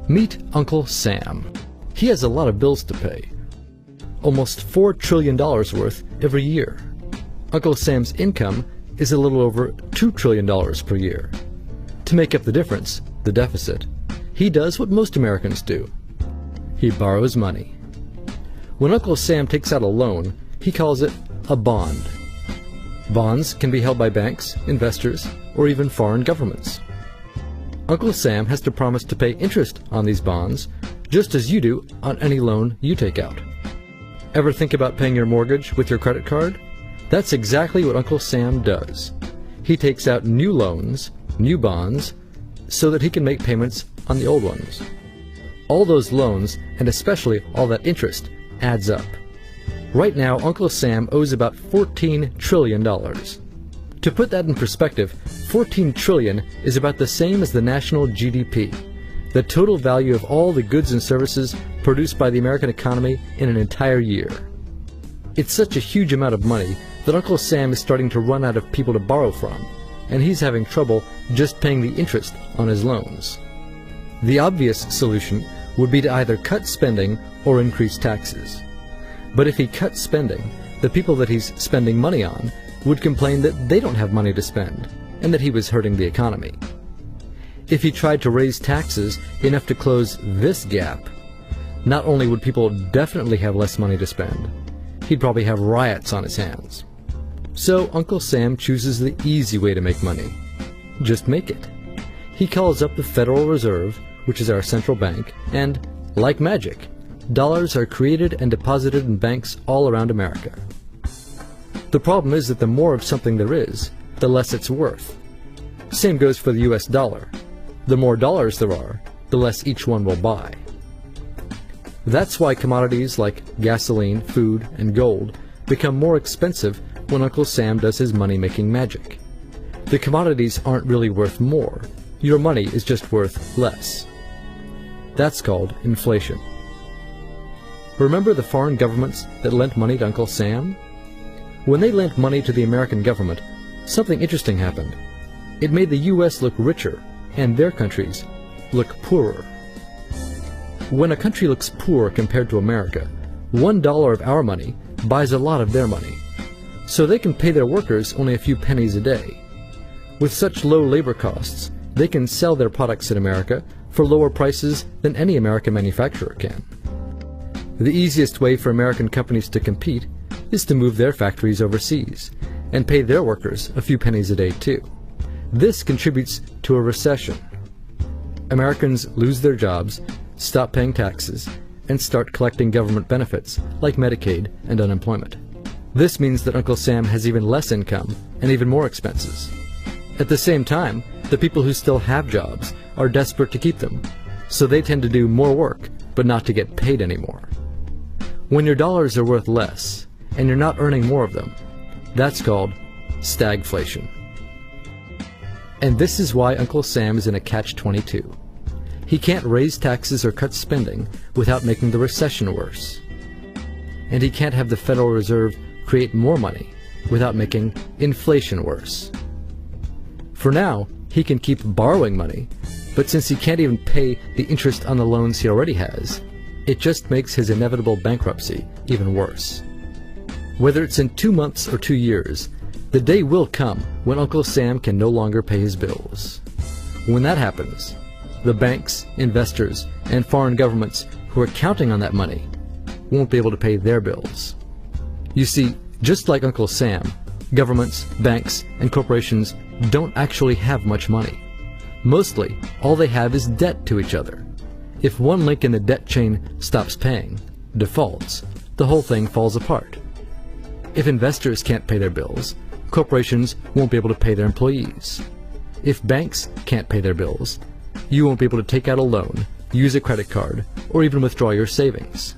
Meet Uncle Sam. He has a lot of bills to pay. Almost $4 trillion worth every year. Uncle Sam's income is a little over $2 trillion per year. To make up the difference, the deficit, he does what most Americans do. He borrows money. When Uncle Sam takes out a loan, he calls it a bond. Bonds can be held by banks, investors, or even foreign governments. Uncle Sam has to promise to pay interest on these bonds, just as you do on any loan you take out. Ever think about paying your mortgage with your credit card? That's exactly what Uncle Sam does. He takes out new loans, new bonds, so that he can make payments on the old ones. All those loans, and especially all that interest, adds up. Right now, Uncle Sam owes about $14 trillion. To put that in perspective, $14 trillion is about the same as the national GDP, the total value of all the goods and services produced by the American economy in an entire year. It's such a huge amount of money that Uncle Sam is starting to run out of people to borrow from, and he's having trouble just paying the interest on his loans. The obvious solution would be to either cut spending or increase taxes. But if he cuts spending, the people that he's spending money on would complain that they don't have money to spend, and that he was hurting the economy. If he tried to raise taxes enough to close this gap, not only would people definitely have less money to spend, he'd probably have riots on his hands. So Uncle Sam chooses the easy way to make money. Just make it. He calls up the Federal Reserve, which is our central bank, and, like magic, dollars are created and deposited in banks all around America. The problem is that the more of something there is, the less it's worth. Same goes for the US dollar. The more dollars there are, the less each one will buy. That's why commodities like gasoline, food, and gold become more expensive when Uncle Sam does his money-making magic. The commodities aren't really worth more. Your money is just worth less. That's called inflation. Remember the foreign governments that lent money to Uncle Sam? When they lent money to the American government, something interesting happened. It made the U.S. look richer, and their countries look poorer. When a country looks poor compared to America, $1 of our money buys a lot of their money. So they can pay their workers only a few pennies a day. With such low labor costs, they can sell their products in America for lower prices than any American manufacturer can. The easiest way for American companies to compete is to move their factories overseas and pay their workers a few pennies a day too. This contributes to a recession. Americans lose their jobs, stop paying taxes, and start collecting government benefits like Medicaid and unemployment. This means that Uncle Sam has even less income and even more expenses. At the same time, the people who still have jobs are desperate to keep them, so they tend to do more work but not to get paid anymore. When your dollars are worth less and you're not earning more of them, that's called stagflation. And this is why Uncle Sam is in a catch-22. He can't raise taxes or cut spending without making the recession worse. And he can't have the Federal Reserve create more money without making inflation worse. For now, he can keep borrowing money, but since he can't even pay the interest on the loans he already has, it just makes his inevitable bankruptcy even worse. Whether it's in 2 months or 2 years, the day will come when Uncle Sam can no longer pay his bills. When that happens, the banks, investors, and foreign governments who are counting on that money won't be able to pay their bills. You see, just like Uncle Sam, governments, banks, and corporations don't actually have much money. Mostly, all they have is debt to each other. If one link in the debt chain stops paying, defaults, the whole thing falls apart. If investors can't pay their bills, corporations won't be able to pay their employees. If banks can't pay their bills, you won't be able to take out a loan, use a credit card, or even withdraw your savings.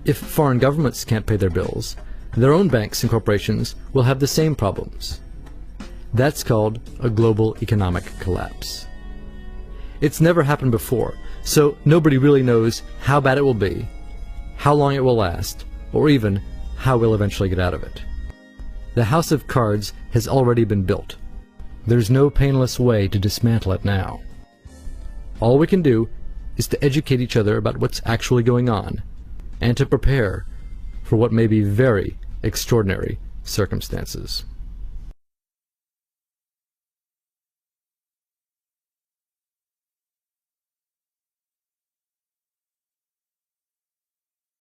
If foreign governments can't pay their bills, their own banks and corporations will have the same problems. That's called a global economic collapse. It's never happened before, so nobody really knows how bad it will be, how long it will last, or even how we'll eventually get out of it. The house of cards has already been built. There's no painless way to dismantle it now. All we can do is to educate each other about what's actually going on, and to prepare for what may be very extraordinary circumstances.